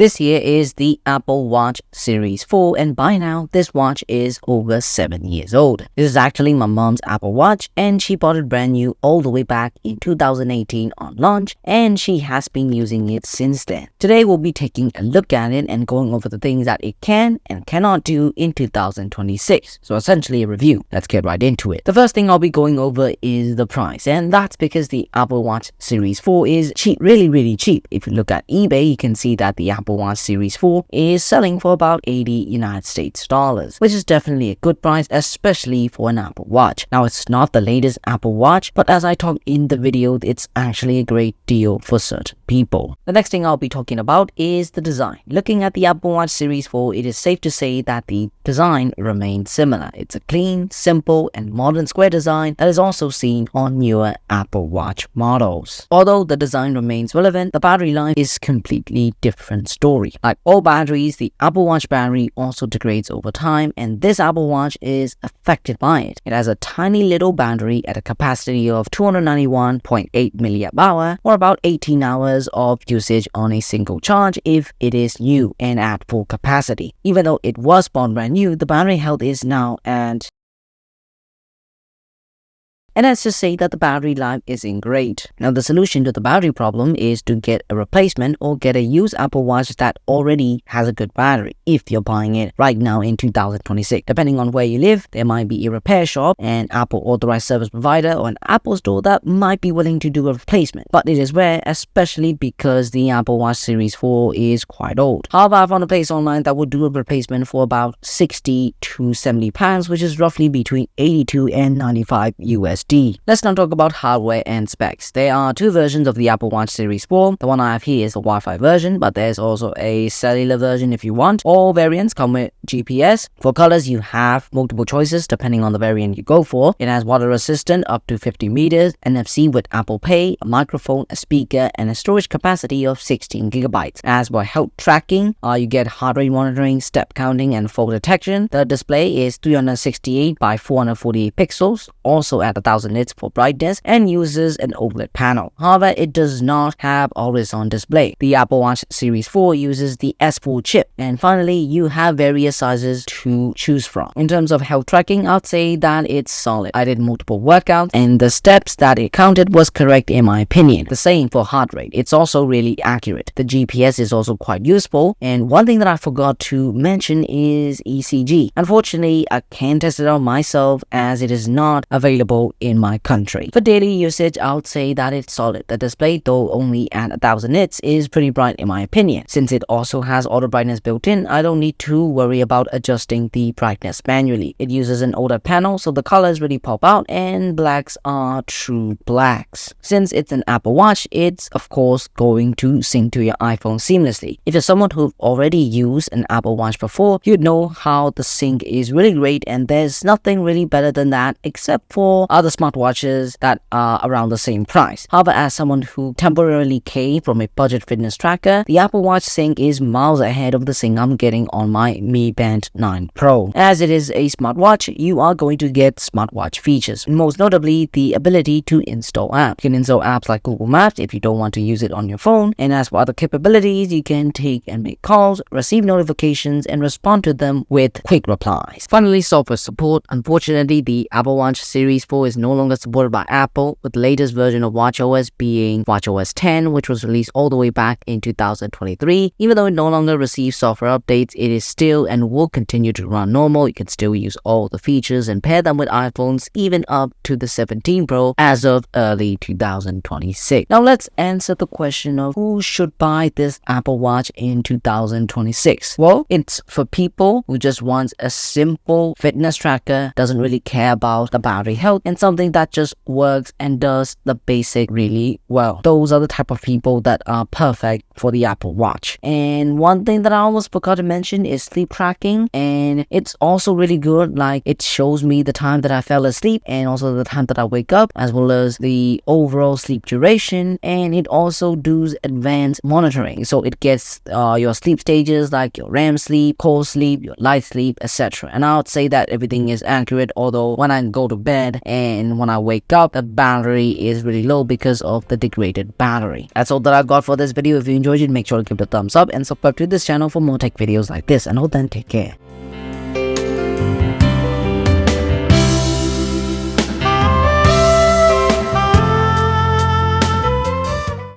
This here is the Apple Watch Series 4, and by now this watch is over 7 years old. This is actually my mom's Apple Watch, and she bought it brand new all the way back in 2018 on launch, and she has been using it since then. Today we'll be taking a look at it and going over the things that it can and cannot do in 2026. So essentially a review. Let's get right into it. The first thing I'll be going over is the price, and that's because the Apple Watch Series 4 is cheap, really cheap. If you look at eBay, you can see that the Apple Watch Series 4 is selling for about $80 United States dollars, which is definitely a good price, especially for an Apple Watch. Now, it's not the latest Apple Watch, but as I talked in the video, it's actually a great deal for certain people. The next thing I'll be talking about is the design. Looking at the Apple Watch Series 4, it is safe to say that the design remains similar. It's a clean, simple, and modern square design that is also seen on newer Apple Watch models. Although the design remains relevant, the battery life is completely different story. Like all batteries, the Apple Watch battery also degrades over time, and this Apple Watch is affected by it. It has a tiny little battery at a capacity of 291.8 mAh, or about 18 hours of usage on a single charge if it is new and at full capacity. Even though it was bought brand new, the battery health is now at and let's just say that the battery life isn't great. Now, the solution to the battery problem is to get a replacement or get a used Apple Watch that already has a good battery if you're buying it right now in 2026. Depending on where you live, there might be a repair shop, an Apple authorized service provider, or an Apple store that might be willing to do a replacement. But it is rare, especially because the Apple Watch Series 4 is quite old. However, I found a place online that would do a replacement for about 60 to 70 pounds, which is roughly between 82 and 95 USD. Let's now talk about hardware and specs. There are two versions of the Apple Watch Series 4. The one I have here is the Wi-Fi version, but there's also a cellular version if you want. All variants come with GPS. For colors, you have multiple choices depending on the variant you go for. It has water resistant up to 50 meters, NFC with Apple Pay, a microphone, a speaker, and a storage capacity of 16 gigabytes. As for health tracking, you get heart rate monitoring, step counting, and fall detection. The display is 368 by 448 pixels, also at 1000 nits for brightness, and uses an OLED panel. However, it does not have always-on display. The Apple Watch Series 4 uses the S4 chip. And finally, you have various sizes to choose from. In terms of health tracking, I'd say that it's solid. I did multiple workouts, and the steps that it counted was correct in my opinion. The same for heart rate. It's also really accurate. The GPS is also quite useful, and one thing that I forgot to mention is ECG. Unfortunately, I can't test it out myself as it is not available in my country. For daily usage, I would say that it's solid. The display, though only at 1000 nits, is pretty bright in my opinion. Since it also has auto brightness built in, I don't need to worry about adjusting the brightness manually. It uses an OLED panel, so the colors really pop out, and blacks are true blacks. Since it's an Apple Watch, it's of course going to sync to your iPhone seamlessly. If you're someone who already used an Apple Watch before, you'd know how the sync is really great, and there's nothing really better than that except for other smartwatches that are around the same price. However, as someone who temporarily came from a budget fitness tracker, the Apple Watch sync is miles ahead of the sync I'm getting on my Mi Band 9 Pro. As it is a smartwatch, you are going to get smartwatch features, most notably the ability to install apps. You can install apps like Google Maps if you don't want to use it on your phone, and as for other capabilities, you can take and make calls, receive notifications, and respond to them with quick replies. Finally, software support. Unfortunately, the Apple Watch Series 4 is no longer supported by Apple, with the latest version of watchOS being watchOS 10, which was released all the way back in 2023. Even though it no longer receives software updates, it is still and will continue to run normal. You can still use all the features and pair them with iPhones even up to the 17 Pro as of early 2026. Now let's answer the question of who should buy this Apple Watch in 2026. Well, it's for people who just want a simple fitness tracker, doesn't really care about the battery health, and something that just works and does the basic really well. Those are the type of people that are perfect for the Apple Watch. And one thing that I almost forgot to mention is sleep tracking, and it's also really good. Like, it shows me the time that I fell asleep and also the time that I wake up, as well as the overall sleep duration, and it also does advanced monitoring. So it gets your sleep stages like your REM sleep, core sleep, your light sleep, etc. And I would say that everything is accurate, although when I go to bed and and when I wake up, the battery is really low because of the degraded battery. That's all that I've got for this video. If you enjoyed it, make sure to give it a thumbs up and subscribe to this channel for more tech videos like this, and till then, take care.